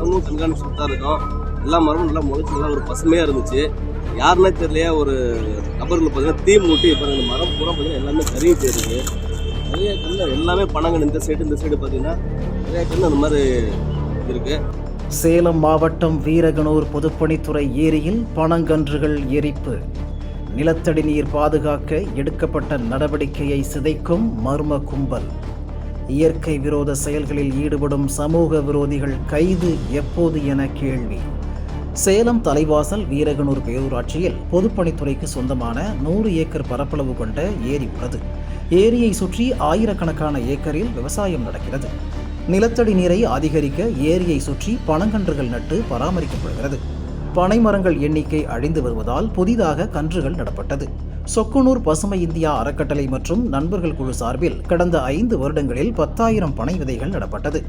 தினமும் கண்காணிச்சுட்டு தான் இருக்கோம். எல்லா மரமும் நல்லா முளைச்சு நல்லா ஒரு பசுமையா இருந்துச்சு. யாருன்னே தெரியலையா ஒரு நபர்கள் பார்த்தீங்கன்னா தீ மூட்டி இப்போ இந்த மரம் பூரா பார்த்தீங்கன்னா எல்லாமே கருகி போயிருக்கு. நிறைய கண்ணு எல்லாமே பனங்கன்று இந்த சைடு பார்த்தீங்கன்னா நிறைய கண்ணு அந்த மாதிரி இருக்கு. சேலம் மாவட்டம் வீரகனூர் பொதுப்பணித்துறை ஏரியில் பனங்கன்றுகள் எரிப்பு. நிலத்தடி நீர் பாதுகாக்க எடுக்கப்பட்ட நடவடிக்கையை சிதைக்கும் மர்ம கும்பல். இயற்கை விரோத செயல்களில் ஈடுபடும் சமூக விரோதிகள் கைது எப்போது என கேள்வி. சேலம் தலைவாசல் வீரகனூர் பேரூராட்சியில் பொதுப்பணித்துறைக்கு சொந்தமான 100 ஏக்கர் பரப்பளவு கொண்ட ஏரி உள்ளது. ஏரியை சுற்றி ஆயிரக்கணக்கான ஏக்கரில் விவசாயம் நடக்கிறது. நிலத்தடி நீரை அதிகரிக்க ஏரியை சுற்றி பனங்கன்றுகள் நட்டு பராமரிக்கப்படுகிறது. பனை மரங்கள் எண்ணிக்கை அழிந்து வருவதால் புதிதாக கன்றுகள் நடப்பட்டது. சொக்கனூர் பசுமை இந்தியா அறக்கட்டளை மற்றும் நண்பர்கள் குழு சார்பில் கடந்த 5 வருடங்களில் 10,000 பனை விதைகள் நடப்பட்டது.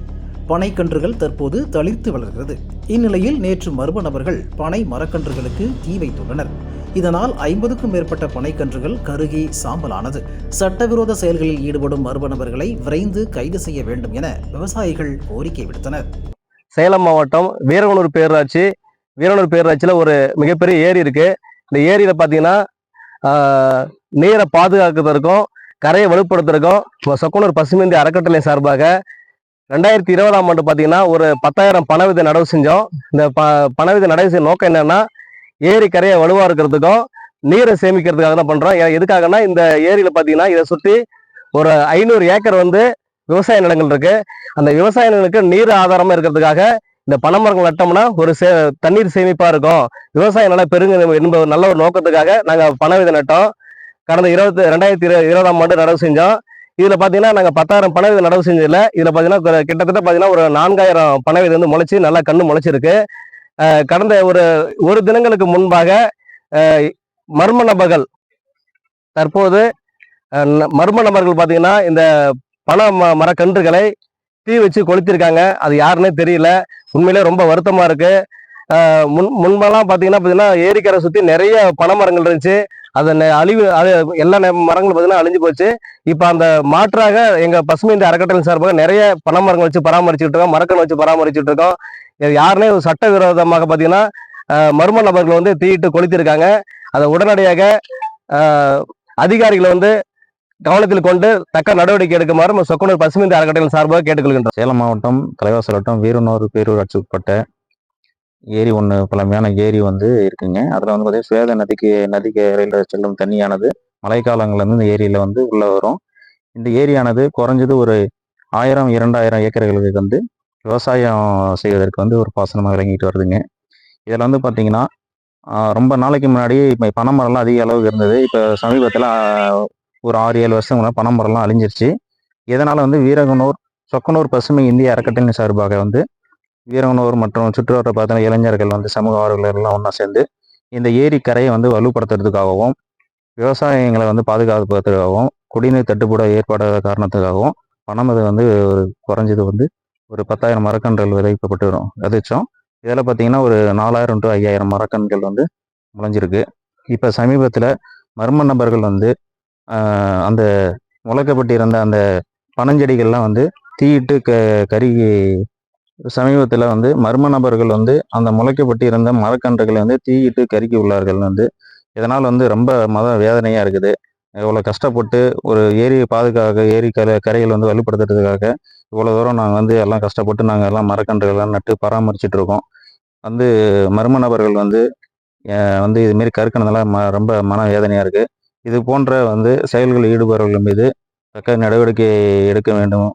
பனைக்கன்றுகள் தற்போது தளிர்த்து வளர்கிறது. இந்நிலையில் நேற்று மர்ம நபர்கள் பனை மரக்கன்றுகளுக்கு தீ வைத்துள்ளனர். இதனால் 50க்கும் மேற்பட்ட பனைக்கன்றுகள் கருகி சாம்பலானது. சட்டவிரோத செயல்களில் ஈடுபடும் மர்ம நபர்களை விரைந்து கைது செய்ய வேண்டும் என விவசாயிகள் கோரிக்கை விடுத்தனர். சேலம் மாவட்டம் வீரகனூர் பேரூராட்சியில் ஒரு மிகப்பெரிய ஏரி இருக்கு. இந்த ஏரியில பார்த்தீங்கன்னா நீரை பாதுகாக்கிறதுக்கும் கரையை வலுப்படுத்துறதுக்கும் சொக்கனூர் பசுமை இந்திய அறக்கட்டளை சார்பாக 2020ஆம் ஆண்டு பார்த்தீங்கன்னா ஒரு 10,000 பனை விதை நடவு செஞ்சோம். இந்த பனை விதை நடவு செய்ய நோக்கம் என்னன்னா ஏரி கரையை வலுவாக இருக்கிறதுக்கும் நீரை சேமிக்கிறதுக்காக தான் பண்றோம். எதுக்காகனா இந்த ஏரியில பார்த்தீங்கன்னா இதை சுற்றி ஒரு 500 ஏக்கர் விவசாய நிலங்கள் இருக்கு. அந்த விவசாய நிலங்களுக்கு நீர் ஆதாரமா இருக்கிறதுக்காக இந்த பனைமரங்கள் நட்டோம்னா ஒரு தண்ணீர் சேமிப்பா இருக்கும், விவசாய நிலம் பெருங்க என்பது நல்ல ஒரு நோக்கத்துக்காக நாங்கள் பனை விதை நட்டோம். கடந்த 2020ஆம் ஆண்டு நடவு செஞ்சோம். இதுல பாத்தீங்கன்னா நாங்க 10,000 பனை விதை நடவு செஞ்சதில்ல. இதுல பாத்தீங்கன்னா கிட்டத்தட்ட பாத்தீங்கன்னா ஒரு 4,000 பனை விதை முளைச்சு நல்லா கண்ணு முளைச்சிருக்கு. கடந்த ஒரு தினங்களுக்கு முன்பாக மர்ம நபர்கள் பாத்தீங்கன்னா இந்த பனை மரக்கன்றுகளை தீ வச்சு கொளுத்திருக்காங்க. அது யாருன்னே தெரியல. உண்மையிலே ரொம்ப வருத்தமா இருக்கு. முன்பெல்லாம் பாத்தீங்கன்னா ஏரிக்கரை சுத்தி நிறைய பனை மரங்கள் இருந்துச்சு. எல்லா மரங்களும் பாத்தீங்கன்னா அழிஞ்சு போச்சு. இப்ப அந்த மாற்றாக எங்க பசுமை இந்த அறக்கட்டளை சார்பாக நிறைய பனை மரங்கள் வச்சு பராமரிச்சுட்டு இருக்கோம், மரக்கன்று வச்சு பராமரிச்சுட்டு இருக்கோம். யாருன்னே சட்டவிரோதமாக பாத்தீங்கன்னா மர்ம நபர்கள் தீயிட்டு கொளுத்திருக்காங்க. அதை உடனடியாக அதிகாரிகளை கவனத்தில் கொண்டு தக்க நடவடிக்கை எடுக்குமாறு சொக்கனூர் பசுமை இந்திய அறக்கட்டளை சார்பாக கேட்டுக்கொள்கின்றோம். சேலம் மாவட்டம் தலைவாசல் வட்டம் வீரனூர் பேரூராட்சி உட்பட்ட ஏரி பழமையான ஏரி இருக்குங்க. அதில் பார்த்தீங்கன்னா சுவேத நதிக்கு இடையில செல்லும் தண்ணியானது மழைக்காலங்கள்ல இந்த ஏரியில உள்ள வரும். இந்த ஏரியானது குறைஞ்சது ஒரு 1000-2000 ஏக்கர்களுக்கு விவசாயம் செய்வதற்கு ஒரு பாசனமாக விளங்கிட்டு வருதுங்க. இதில் பார்த்தீங்கன்னா ரொம்ப நாளைக்கு முன்னாடி இப்போ பனைமரம்லாம் அதிக அளவுக்கு இருந்தது. இப்போ சமீபத்தில் ஒரு 6-7 வருஷங்களாக பனைமரம்லாம் அழிஞ்சிருச்சு. இதனால் வீரகனூர் சொக்கனூர் பசுமை இந்திய அறக்கட்டளை சார்பாக வீரகனூர் மற்றும் சுற்றுவட்ட பார்த்தீங்கன்னா இளைஞர்கள் சமூக ஆர்வலர்கள் எல்லாம் ஒன்றா சேர்ந்து இந்த ஏரி கரையை வலுப்படுத்துறதுக்காகவும் விவசாயங்களை பாதுகாப்பதற்காகவும் குடிநீர் தட்டுப்பாடு ஏற்படாத காரணத்துக்காகவும் பணம் ஒரு குறைஞ்சது ஒரு 10,000 மரக்கன்றுகள் விதைச்சோம். இதில் பார்த்தீங்கன்னா ஒரு 4,000 to 5,000 மரக்கன்றுகள் முளைஞ்சிருக்கு. இப்போ சமீபத்தில் மர்ம நபர்கள் அந்த முளைக்கப்பட்டிருந்த அந்த பனஞ்செடிகள்லாம் தீயிட்டு கருகி சமீபத்தில் மர்ம நபர்கள் அந்த முளைக்கப்பட்டிருந்த மரக்கன்றுகளை தீயிட்டு கருகி உள்ளார்கள். இதனால் ரொம்ப வேதனையாக இருக்குது. இவ்வளோ கஷ்டப்பட்டு ஒரு ஏரியை பாதுகாக்க ஏரி கரைகள் வலுப்படுத்துறதுக்காக இவ்வளோ தூரம் நாங்கள் எல்லாம் கஷ்டப்பட்டு நாங்கள் எல்லாம் மரக்கன்றுகள்லாம் நட்டு பராமரிச்சுட்டு இருக்கோம். மர்ம நபர்கள் இதுமாரி கருக்கினதெல்லாம் ரொம்ப வேதனையாக இருக்குது. இது போன்ற செயல்களில் ஈடுபவர்கள் மீது தக்க நடவடிக்கை எடுக்க வேண்டும்